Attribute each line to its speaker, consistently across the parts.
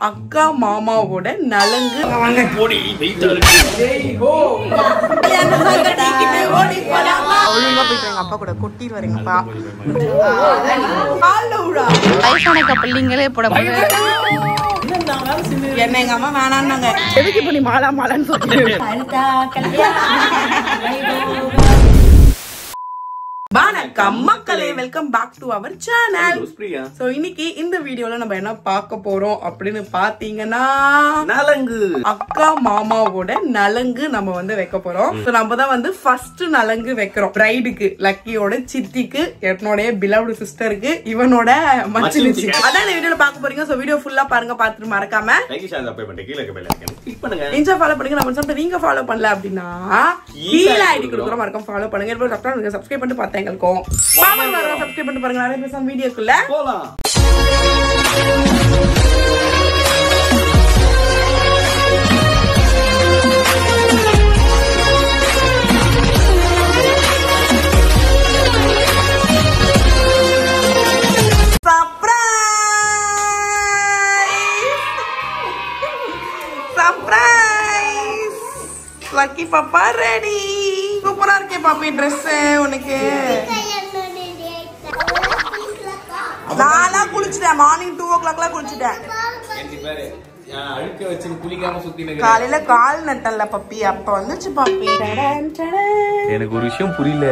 Speaker 1: அக்கா மாமாவோட நலங்கு வாங்க
Speaker 2: போடி வெயிட்டா இருக்கு.
Speaker 1: ஜெய் ஹோ ஒழுங்கா போயிட்டு எங்க அப்பா கூட கொட்டிட்டு வரீங்கப்பா.
Speaker 3: வயசான கப்பலிங்களே போட
Speaker 1: என்ன எங்க அம்மா வேணான்னாங்க. எதுக்கு இப்ப நீ மாலா மாலான்னு சொல்லிட்டு வணக்கம் மக்களே, welcome back to our channel. So இன்னைக்கு இந்த வீடியோல நம்ம என்ன பார்க்க போறோம் அப்படின்னு பாத்தீங்கன்னா
Speaker 2: நலங்கு
Speaker 1: அக்கா மாமாவோட நலங்கு நம்ம வந்து வைக்க போறோம். சோ நம்ம தான் வந்து ஃபர்ஸ்ட் நலங்கு வைக்கிறோம் பிரைடுக்கு, லக்கியோட சித்திக்கு, என்னோட பிலவ்டு சிஸ்டருக்கு, இவனோட மச்சினிச்சி. அதான் இந்த வீடியோல பார்க்க போறீங்க. சோ வீடியோ ஃபுல்லா பாருங்க, பார்த்துட்டு மறக்காம
Speaker 2: லைக் ஷேர் சப்ஸ்கிரைப் பண்ணிட்டு கீழ இருக்க பெல் ஐகானை கிளிக் பண்ணுங்க.
Speaker 1: இன்ஸ்டா ஃபாலோ பண்ணுங்க. நம்ம சொல்லிட்டு நீங்க ஃபாலோ பண்ணல அப்படின்னா கீழ ஐடி கொடுக்குறோம், மறக்காம ஃபாலோ பண்ணுங்க. இப்போ சப்ஸ்கிரைப் பண்ணிட்டு பார்த்தா எங்களுக்கும் சப்ஸ்கிரைப் பண்ணிட்டு பாருங்க. நிறைய பேர் வீடியோக்குள்ள
Speaker 2: போலாம்.
Speaker 1: லக்கி பாப்பா ரெடி. சூப்பரா இருக்கே பாப்பி ட்ரெஸ் உனக்கு. நானா குளிச்சுட்டேன், மார்னிங் 2 o'clock குளிச்சுட்டேன். காலையில கால் நட்டல்ல பப்பி, அப்ப வந்துச்சு பாப்பி.
Speaker 2: எனக்கு ஒரு விஷயம் புரியல,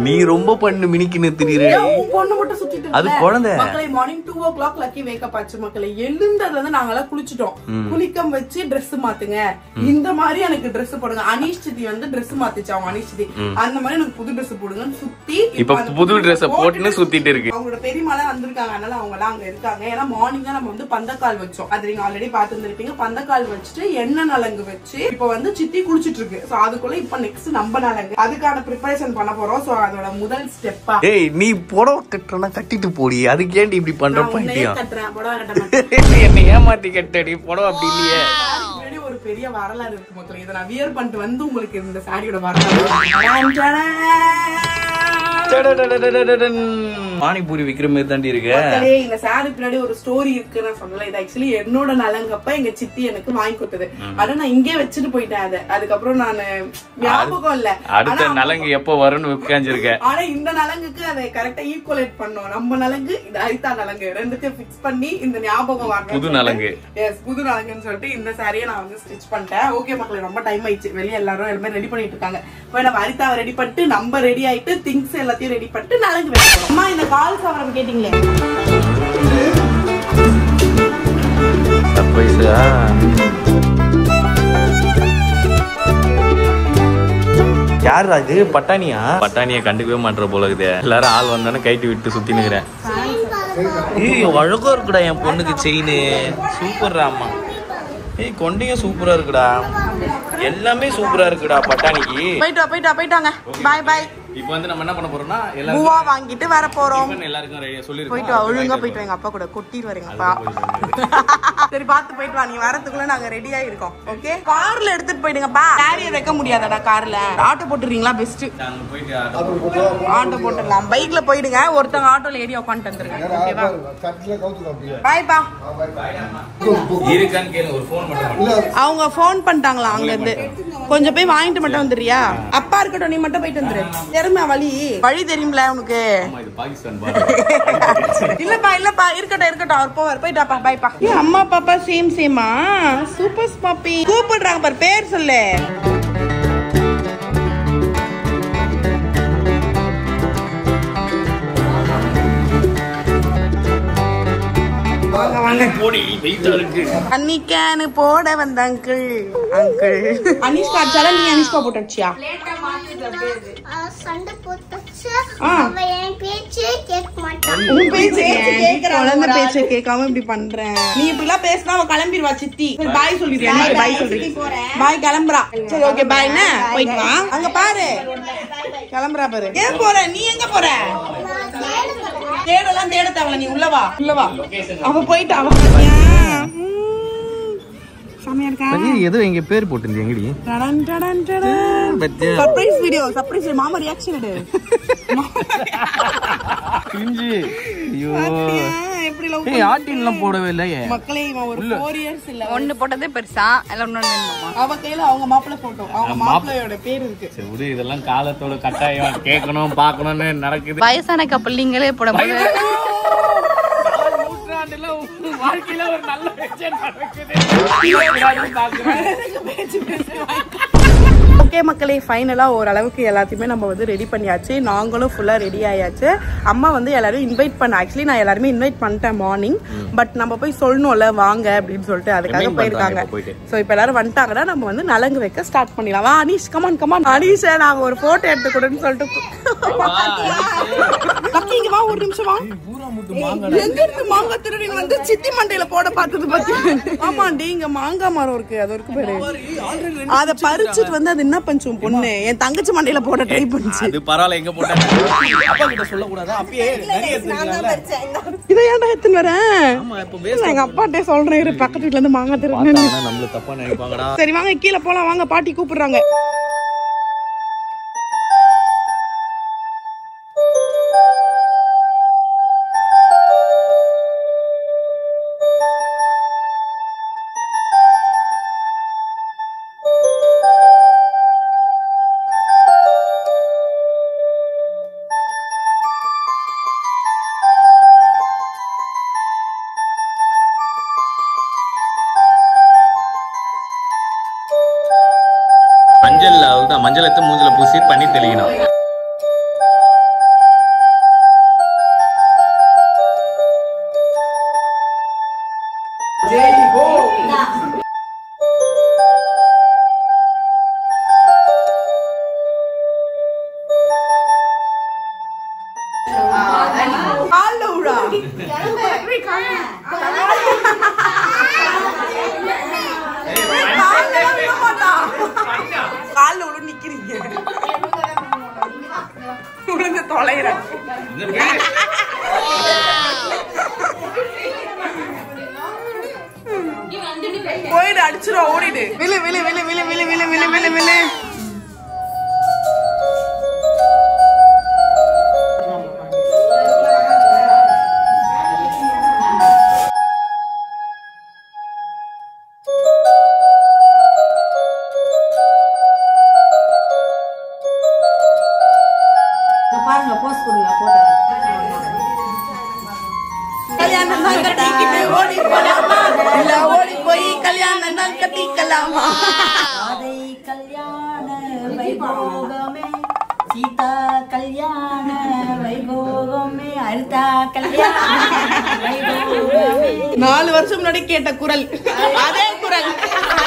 Speaker 2: நீ ரொம்ப பண்ணு மினிக்கின்னு திரியற.
Speaker 1: பொண்ணு மட்டும் சுத்திட்டு
Speaker 2: அது குழந்தை.
Speaker 1: மக்களை மார்னிங் 2 o'clock லக்கி வேக்கப் ஆச்சு மக்களை. எழுந்ததுல இருந்து நாங்கெல்லாம் குளிச்சுட்டோம். குளிக்கம் வச்சு ட்ரெஸ் மாத்துங்க, இந்த மாதிரி எனக்கு ட்ரெஸ் போடுங்க. அனீஷ் சித்தி வந்து ட்ரெஸ் மாத்திச்சு, அவங்க அனீஷ் சித்தி அந்த மாதிரி எனக்கு புது ட்ரெஸ் போடுங்கன்னு சுத்தி
Speaker 2: இப்ப புது ட்ரெஸ் போட்டுன்னு சுத்திட்டு இருக்கு.
Speaker 1: அவங்களோட பெரியமாலாம் வந்திருக்காங்க, அதனால அவங்க எல்லாம் அங்க இருக்காங்க. ஏன்னா மார்னிங் தான் நம்ம வந்து பந்தக்கால் வச்சோம், அது நீங்க ஆல்ரெடி பாத்துருப்பீங்க. பந்தக்கால் வச்சுட்டு எண்ணெய் நலங்கு வச்சு இப்ப வந்து சித்தி குளிச்சிட்டு இருக்கு. சோ அதுக்குள்ள இப்ப நெக்ஸ்ட் நம்ம நலங்கு, அதுக்கான ப்ரிப்பரேஷன் பண்ண போறோம். சோ அதோட முதல் ஸ்டெப்பா
Speaker 2: ஏய், நீ புடவை கட்டறனா கட்டிட்டு போடி, அதுக்கு ஏன்டி இப்படி பண்ற பைத்தியம்?
Speaker 1: கட்டுறேன், புடவை கட்ட மாட்டேன்.
Speaker 2: என்ன ஏமாத்தி கட்டடி, புடவை அப்படி இல்லையே.
Speaker 1: ஒரு பெரிய வரலாறு இருக்கு மக்களே. இதை நான் வியர் பண்ணிட்டு வந்து உங்களுக்கு இந்த சாரியோட வரலாறு.
Speaker 2: பானிபூரி விக்கிற மாதிரி தாண்டி இருக்கு.
Speaker 1: இந்த சாரி பின்னாடி ஒரு ஸ்டோரி இருக்கு. நான் சொல்லல, இது ஆக்சுவலி என்னோட நலங்கப்ப எங்க சித்தி எனக்கு வாங்கி கொடுத்தது. ஆனா நான் இங்கே வச்சுட்டு போயிட்டேன் அதை. அதுக்கப்புறம் நான் ஞாபகம் இல்ல
Speaker 2: அடுத்த நலங்கு எப்ப வரும்னு உட்கார்ந்திருக்கேன்.
Speaker 1: ஆனா இந்த நலங்குக்கு அதை கரெக்டா ஈக்குவலேட் பண்ணோம். நம்ம நலங்கு, இது அரிதா நலங்கு, ரெண்டுத்தையும் பிக்ஸ் பண்ணி இந்த ஞாபகம் வரணும்.
Speaker 2: புது நலங்கு,
Speaker 1: எஸ் புது நலங்குன்னு சொல்லிட்டு இந்த சாரியை நான் வந்து ஸ்டிச் பண்ணிட்டேன். ஓகே மக்களே, ரொம்ப டைம் ஆயிடுச்சு. வெளியே எல்லாரும் எல்லாமே ரெடி பண்ணிட்டு இருக்காங்க. போய் நம்ம அரிதாவை ரெடி பண்ணிட்டு நம்ம ரெடி ஆயிட்டு திங்ஸ் எல்லாத்தையும் ரெடி பண்ணிட்டு நலங்கு வைக்கணும். அம்மா இந்த கால் சவரம் கேட்டீங்களே,
Speaker 2: யாரு அது? பட்டாணியா? பட்டாணியை கண்டுக்கவே மாட்டற போல இருக்குது. எல்லாரும் ஆள் வந்தானே கைட்டு விட்டு சுத்தி நிக்கிறேன். அழகா இருக்குடா என் பொண்ணுக்கு செயின், சூப்பர் ராமா. ஏய், கொண்டையும் சூப்பரா இருக்குடா, எல்லாமே சூப்பரா இருக்குடா பட்டாணிக்கு.
Speaker 1: போயிட்டாங்க. பாய் பாய்.
Speaker 2: இப்போ வந்து நம்ம என்ன பண்ண போறோம்னா
Speaker 1: பூவா வாங்கிட்டு வர போறோம்.
Speaker 2: எல்லாருக்கும் சொல்லிருக்கோம்,
Speaker 1: போயிட்டு வா, ஒழுங்கா போயிட்டு எங்க அப்பா கூட கொட்டிட்டு வரீங்கப்பா. சரி பார்த்து போயிட்டு வா, நீங்க வரதுக்குள்ள நாங்க ரெடியா இருக்கோம். ஓகே, கார்ல எடுத்துட்டு போயிடுங்கப்பா. கேரியர் வைக்க முடியாதடா கார்ல. ஆட்டோ போட்டுறீங்களா? பெஸ்ட், ஆட்டோ போட்டுடலாம். பைக்ல போயிடுங்க, ஒருத்தங்க ஆட்டோல ஏறி உட்காந்துட்டு வந்துருங்க. ஓகேவா? பாய்ப்பா.
Speaker 2: இருக்கான்னு கேளுங்க, ஒரு ஃபோன் மட்டும்.
Speaker 1: அவங்க ஃபோன் பண்ணிட்டாங்களா அங்க இருந்து? கொஞ்சம் போய் வாங்கிட்டு மட்டும் வந்துறியா? அப்பா இருக்கட்டும், நீ மட்டும் போயிட்டு வந்துரு. தெரியுமா வழி தெரியும்ல உனக்கு? இல்லப்பா இருக்கட்டும், அவர் போவார். போயிட்டாப்பா, பாய்ப்பா. அம்மா பாப்பா சேமா? சூப்பர் பாப்பி கூப்பிடுறாங்க பாரு, பேர் சொல்லு. அன்னிக்கானு போட வந்த அங்கிள் அனிஷ்கா அடிச்சாலா நீ அனிஷ்கா போட்டுச்சியா? குழந்தை பேச்ச கேட்காம இப்படி பண்றேன். நீ இப்படி எல்லாம் பேசினா அவ கிளம்பிடுவா சித்தி. பாய் சொல்லிடுறியா? பாய் சொல்றீ, பாய் கிளம்புறா. சரி ஓகே பாய். என்ன போயிட்டு வா, அங்க பாரு கிளம்புறா பாரு. ஏன் போற? நீ எங்க போற? தேடலாம் தேட தேவல, நீ உள்ளவா. அவ போயிட்டா. செமையா இருக்கா?
Speaker 2: ஏதோ எங்க பேர் போட்டுருந்தீங்க எங்கடி?
Speaker 1: டடன் டடன் டடன் சர்ப்ரைஸ் வீடியோ, சர்ப்ரைஸ் மாமா ரியாக்ஷன் எடு.
Speaker 2: கிஞ்சி. ஐயோ
Speaker 1: எப்படி லவ்
Speaker 2: ஆட்டின்லாம் போடவே இல்லையே
Speaker 1: மக்களே. இவன் ஒரு 4 years இல்ல
Speaker 3: ஒண்ணு போட்டதே பெருசா இல்ல ஒண்ணு வேணுமா?
Speaker 1: அவ கையில அவங்க மாப்பிள்ளை போட்டோ, அவங்க மாப்பிள்ளையோட பேர் இருக்கு.
Speaker 2: சரி இதெல்லாம் காலத்தோட கட்டாயம் கேட்கணும் பார்க்கணும்னு நடக்குது.
Speaker 3: வயசான கப்பலிங்களே போடும்போது
Speaker 2: வாழ்க்கையில ஒரு நல்ல விஷயம் நடக்குது.
Speaker 1: ஓகே மக்களே, ஃபைனலாக ஓரளவுக்கு எல்லாத்தையுமே நம்ம வந்து ரெடி பண்ணியாச்சு. நாங்களும் ஃபுல்லாக ரெடி ஆயாச்சு. அம்மா வந்து எல்லாரும் இன்வைட் பண்ண, ஆக்சுவலி நான் எல்லாருமே இன்வைட் பண்ணிட்டேன் மார்னிங். பட் நம்ம போய் சொல்லணும்ல வாங்க அப்படின்னு சொல்லிட்டு அதுக்காக போயிருக்காங்க. ஸோ இப்போ எல்லாரும் வந்துட்டாங்கன்னா நம்ம வந்து நலங்கு வைக்க ஸ்டார்ட் பண்ணிடலாம். வா அனீஷ், கமான் கமான். அனீஷை நாங்கள் ஒரு ஃபோட்டோ எடுத்துக்கூடன்னு சொல்லிட்டு இங்க வா, ஒரு நிமிஷம் வா. எங்க இருந்து மாங்காய் திருடி வந்து சித்தி மண்டையில போட பார்த்தது பத்தி. ஆமாண்டி, இங்க மாங்காய் மரம் இருக்கு, அது இருக்கு பேரு. அதை பறிச்சுட்டு வந்து அது என்ன பஞ்சும் பொண்ணு என் தங்கச்சி மண்டையில போட ட்ரை பண்ணுச்சு.
Speaker 2: அது பரவாயில்ல, எங்க போட்டாங்க அப்பா கிட்ட சொல்ல கூடாதா? அப்பயே நிறைய எடுத்துக்கலாம்ல.
Speaker 1: இத ஏன்டா எடுத்துன்னு வரேன்? ஆமா, இப்ப பேச எங்க அப்பாட்டே சொல்றேன், இரு பக்கத்து வீட்ல இருந்து மாங்காய் திருடுன்னு.
Speaker 2: நம்மள தப்பா நினைப்பாங்கடா.
Speaker 1: சரி வாங்க கீழ போலாம், வாங்க பாட்டி கூப்பிடுறாங்க.
Speaker 2: மஞ்சள் எடுத்து மூஞ்சில பூசி பண்ணி தெளிக்கணும். போயிடு, அடிச்சிரும், ஓடிடு. விழு விழு விழு விழு விழு விழு விழு விழு விழு. பாருங்க, போஸ்ட் கொடுங்க போட்டோ. கல்யாணம் தான் கட்டிக்கிட்டு ஓடி போலாமா, இல்ல ஓடி போய் கல்யாணம் தான் கட்டிக்கலாமா?
Speaker 4: அதை கல்யாண வைபோகமே, சீதா கல்யாண வைபோகமே, அரிதா கல்யாண வைபோகமே.
Speaker 1: 4 வருஷம் முன்னாடி கேட்ட குரல், அதே குரல்,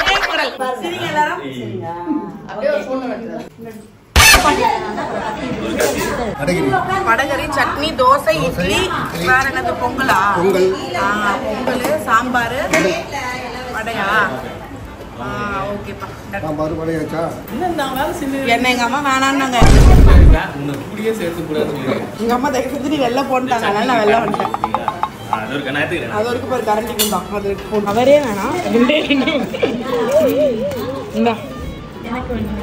Speaker 1: அதே குரல். சரிங்க எல்லாரும், அப்படியே ஒரு போட்டோ எடுத்துக்கலாம். வடகரி, சட்னி, தோசை, இட்லி, வேற என்னது பொங்கலா? பொங்கல், சாம்பார், வடையா? ஓகேப்பா. என்ன எங்க அம்மா வேணான்னாங்க. எங்க அம்மா தயவு செஞ்சு நீ வெள்ளை போட்டாங்க, அதனால நான் வெள்ளை வந்துட்டேன். அது வரைக்கும் ஒரு கரண்டி தான், அது அவரே வேணாம். இந்தா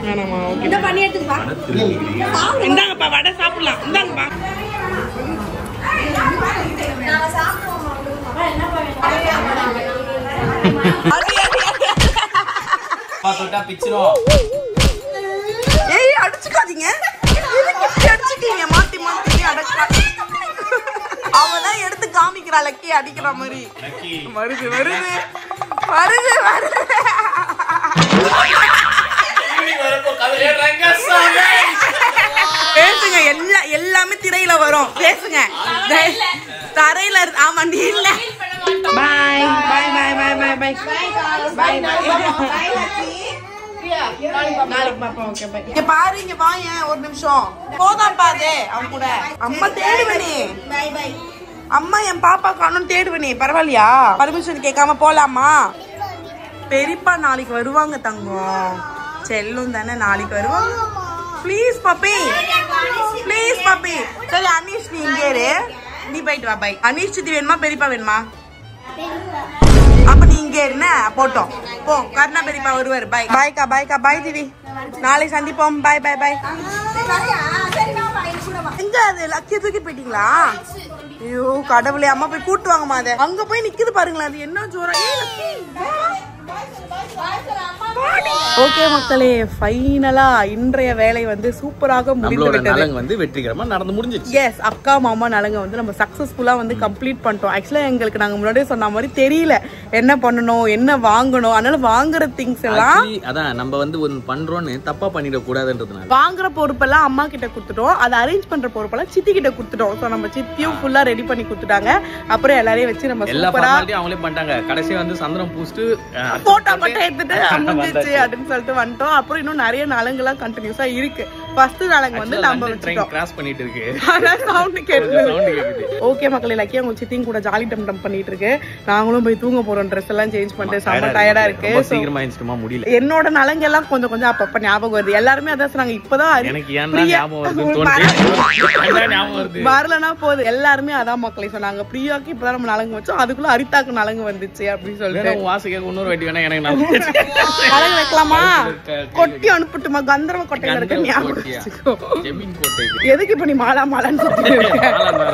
Speaker 1: வேணாமா? ஓகே பண்ணி எடுத்துப்பா. இந்தாங்கப்பா, வடை சாப்பிடலாம். இந்தாங்கப்பா. ஏய் அடிச்சுக்காதீங்க, அடிச்சுக்கீங்க மாத்தி மாத்தி அடக்கா. அவதான் எடுத்து காமிக்கிறா லக்கி அடிக்கிற மாதிரி. வருது வருது வருது வருது. பேசுங்க, எல்லாமே திரையில வரும். பேசுங்க தரையில. ஆமா நீ இல்ல. பாய் பாய் பாய் பாய் பாய் பாய் பாய் பாய். நாளைக்கு பாப்போம். Okay bye. இங்க பாரு, இங்க வாங்க ஒரு நிமிஷம். போதான் பாரு அவன் கூட. அம்மா தேடுவனே. By by. அம்மா என் பாப்பா காணோம் தேடுவனே. பரவாயில்லையா? பர்மிஷன் கேட்காம போலாமா? பெரியப்பா நாளைக்கு வருவாங்க தங்கம். செல்லும் தானே நாளைக்கு வருவாங்க. ப்ளீஸ் பாப்பி, ப்ளீஸ் பாப்பி. சரி அனீஷ் நீ இங்கே இரு, நீ போயிட்டு வா. பை. அனீஷ் சித்தி வேணுமா பெரியப்பா வேணுமா? அப்ப நீ இங்கே இருந்த போட்டோம் போ. கருணா பெரியப்பா வருவாரு. பை பாய்க்கா, பாய்க்கா, பாய் தீவி. நாளைக்கு சந்திப்போம். பாய் பாய் பாய். எங்க அது லக்கிய தூக்கி போயிட்டீங்களா? ஐயோ கடவுளே, அம்மா போய் கூட்டு வாங்கம்மா. அதை அங்க போய் நிக்குது பாருங்களேன், அது என்ன ஜோரம். ஓகே மக்களே, ஃபைனலா இன்றைய வேலை வந்து சூப்பராக
Speaker 2: முடிந்து வெற்றிகரமா நடந்து முடிஞ்சிச்சு.
Speaker 1: எஸ், அக்கா மாமா நலங்க வந்து நம்ம சக்சஸ்ஃபுல்லா வந்து கம்ப்ளீட் பண்ணிட்டோம். ஆக்சுவலா எங்களுக்கு நாங்க முன்னாடியே சொன்ன மாதிரி தெரியல என்ன பண்ணணும் என்ன வாங்கணும். அதனால வாங்குற திங்ஸ் எல்லாம்
Speaker 2: அதான் நம்ம வந்து ஒன்னு பண்றோம்னு தப்பா பண்ணிட கூடாதுன்றதுனால
Speaker 1: வாங்குற பொறுப்பெல்லாம் அம்மா கிட்ட கொடுத்துட்டோம். அதை அரேஞ்ச் பண்ற பொறுப்பெல்லாம் சித்தி கிட்ட கொடுத்துட்டோம். சோ நம்ம சித்தியும் ஃபுல்லா ரெடி பண்ணி கொடுத்துட்டாங்க. அப்புறம் எல்லாரையும் வச்சு நம்ம
Speaker 2: எல்லா ஃபார்மாலிட்டியும் அவங்களே பண்ணிட்டாங்க. கடைசியா வந்து சந்திரம் பூஸ்ட்
Speaker 1: போட்டோ மட்டும் எடுத்துட்டு முடிஞ்சிச்சு அப்படின்னு சொல்லிட்டு வந்துட்டோம். அப்புறம் இன்னும் நிறைய நலங்கெல்லாம் கண்டினியூஸா இருக்கு. ஃபர்ஸ்ட் நலங்கு வந்து நம்ம
Speaker 2: ட்ரெயின் கிராஸ் பண்ணிட்டு இருக்கு.
Speaker 1: அதான் சவுண்ட் கேக்குது. ஓகே மக்களே, லக்கியா உங்க சித்தியும் கூட ஜாலி டம் பண்ணிட்டு இருக்கு. நாங்களும் போய் தூங்க போறோம். ட்ரெஸ் எல்லாம் சேஞ்ச் பண்ணிட்டு செம்ம டயர்டா இருக்கு.
Speaker 2: சீக்கிரமா எந்திரமா முடியல.
Speaker 1: என்னோட நலங்கு எல்லாம் கொஞ்சம் கொஞ்சம் அப்பப்ப ஞாபகம் வருது. எல்லாருமே அதான் சொன்னாங்க. இப்பதான்
Speaker 2: எனக்கு ஏன்னா ஞாபகம் வருது.
Speaker 1: வரலனா போகுது. எல்லாருமே அதான் மக்களே சொன்னாங்க. பிரியாக்கு இப்பதான் நம்ம நலங்கு வச்சோம், அதுக்குள்ள அரிதாக்கு நலங்கு வந்துச்சு அப்படின்னு சொல்லிட்டு
Speaker 2: வாசிக்க இன்னொரு வாட்டி வேணா எனக்கு
Speaker 1: நலங்கு வைக்கலாமா? கொட்டி அனுப்பிட்டுமா? கந்தர்வ கொட்டையில இருக்க ஞாபகம். எதுக்கு இப்ப நீ மாலா மாலான்னு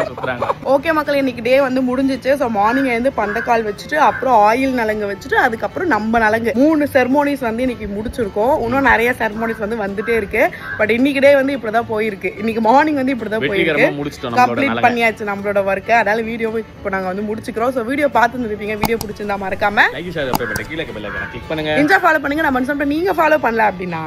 Speaker 1: சுத்துறாங்க? ஓகே மக்களே, இன்னைக்கு டே வந்து முடிஞ்சிச்சு. சோ மார்னிங் வந்து பந்தக்கால் வச்சுட்டு அப்புறம் ஆயில் நலங்கு வச்சுட்டு அதுக்கப்புறம் நம்ம நலங்கு 3 செரமோனிஸ் வந்து இன்னைக்கு முடிச்சிருக்கோம். இன்னும் நிறைய செரமோனிஸ் வந்து வந்துட்டே இருக்கு. பட் இன்னைக்கு டே வந்து இப்படிதான் போயிருக்கு. இன்னைக்கு மார்னிங் வந்து இப்படிதான் போயிருக்கு. கம்ப்ளீட் பண்ணியாச்சு நம்மளோட ஒர்க். அதனால வீடியோ இப்போ நாங்க வந்து முடிச்சுக்கிறோம். சோ வீடியோ பார்த்து இருப்பீங்க. வீடியோ பிடிச்சிருந்தா மறக்காம
Speaker 2: கிளிக் பண்ணுங்க,
Speaker 1: இன்ஸ்டா ஃபாலோ பண்ணுங்க. நம்ம சொல்லிட்டு நீங்க ஃபாலோ பண்ணல அப்படின்னா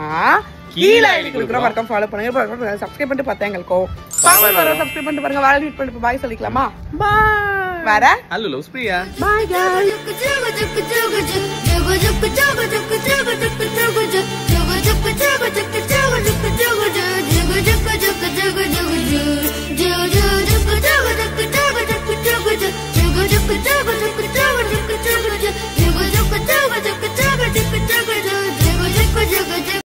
Speaker 1: கீழே ஐடி கொடுக்குறோம், மறக்காம ஃபாலோ பண்ணுங்க. சப்ஸ்கிரைப் பண்ணிட்டு பார்த்தா எங்களுக்கும் சப்ஸ்கிரைப் பண்ணிட்டு பாருங்க. வேலை மீட் பண்ணிட்டு பாய் சொல்லிக்கலாமா? பாய். வேற
Speaker 2: ஹலோ லவ்ஸ் பிரியா.
Speaker 1: பாய் गाइस.